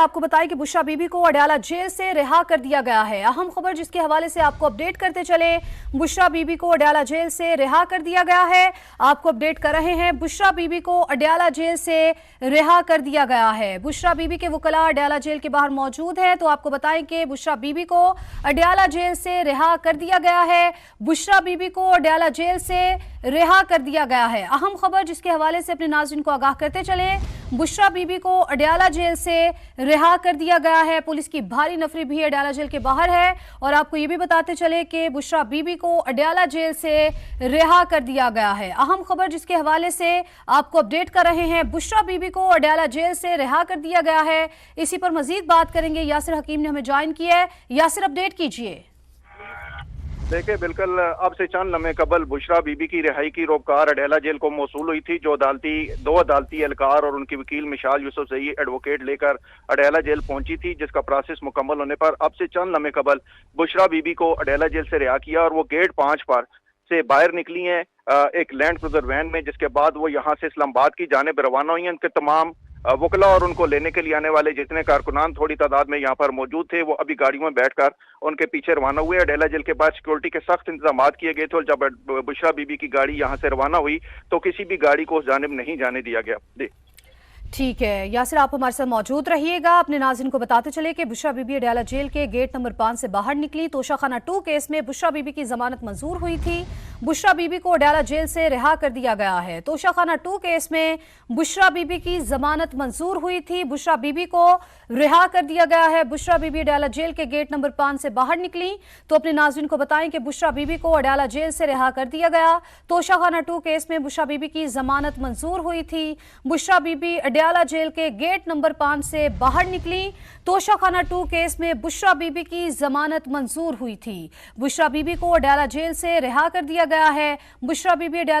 आपको बताएं कि बुशरा बीबी को अडयाला जेल से रिहा कर दिया गया है। अहम खबर जिसके हवाले से आपको अपडेट करते चले, बुशरा बीबी को अडयाला जेल से रिहा कर दिया गया है। आपको अपडेट कर रहे हैं, बुशरा बीबी को अडयाला जेल से रिहा कर दिया गया है। बुशरा बीबी के वकला अडयाला जेल के बाहर मौजूद हैं, तो आपको बताएं कि बुशरा बीबी को अडयाला जेल से रिहा कर दिया गया है। बुशरा बीबी को अडयाला जेल से रिहा कर दिया गया है। अहम खबर जिसके हवाले से अपने नाज़रीन को आगाह करते चले, बुशरा बीबी को अडयाला जेल से रिहा कर दिया गया है। पुलिस की भारी नफरी भी अडयाला जेल के बाहर है और आपको ये भी बताते चले कि बुशरा बीबी को अडयाला जेल से रिहा कर दिया गया है। अहम खबर जिसके हवाले से आपको अपडेट कर रहे हैं, बुशरा बीबी को अडयाला जेल से रिहा कर दिया गया है। इसी पर मजीद बात करेंगे, यासिर हकीम ने हमें ज्वाइन किया है। यासिर, अपडेट कीजिए। देखिए, बिल्कुल अब से चंद लम्हे कबल बुशरा बीबी की रिहाई की रोपकार अडयाला जेल को मौसूल हुई थी, जो दो अदालती एहलकार और उनकी वकील मिशाल यूसुफजई एडवोकेट लेकर अडयाला जेल पहुंची थी, जिसका प्रोसेस मुकम्मल होने पर अब से चंद लम्हे कबल बुशरा बीबी को अडयाला जेल से रिहा किया और वो गेट 5 पर से बाहर निकली हैं एक लैंड क्रूजर वैन में, जिसके बाद वो यहाँ से इस्लामाबाद की जानिब रवाना हुई हैं। उनके तमाम वकला और उनको लेने के लिए आने वाले जितने कारकुनान थोड़ी तादाद में यहाँ पर मौजूद थे, वो अभी गाड़ियों में बैठकर उनके पीछे रवाना हुए। अडयाला जेल के बाद सिक्योरिटी के सख्त इंतजाम किए गए थे और जब बुशरा बीबी की गाड़ी यहाँ से रवाना हुई तो किसी भी गाड़ी को उस जानिब नहीं जाने दिया गया। ठीक है यासिर, आप हमारे साथ मौजूद रहिएगा। अपने नाज़रीन को बताते चले कि बुशरा बीबी अडयाला जेल के गेट नंबर 5 से बाहर निकली। तोशाखाना 2 केस में बुशरा बीबी की जमानत मंजूर हुई थी। बुशरा बीबी को अडयाला जेल से रिहा कर दिया गया है। तोशाखाना 2 केस में बुशरा बीबी की जमानत मंजूर हुई थी। बुशरा बीबी को रिहा कर दिया गया है। बुशरा बीबी अडयाला जेल के गेट नंबर 5 से बाहर निकली, तो अपने नाज़रीन को बताएं कि बुशरा बीबी को अडयाला जेल से रिहा कर दिया गया। तोशाखाना 2 केस में बुशरा बीबी की जमानत मंजूर हुई थी। बुशरा बीबी अडयाला जेल के गेट नंबर 5 से बाहर निकली। तोशाखाना 2 केस में बुशरा बीबी की जमानत मंजूर हुई थी। बुशरा बीबी को अडयाला जेल से रिहा कर दिया गया है। बुशरा बीबी अडयाला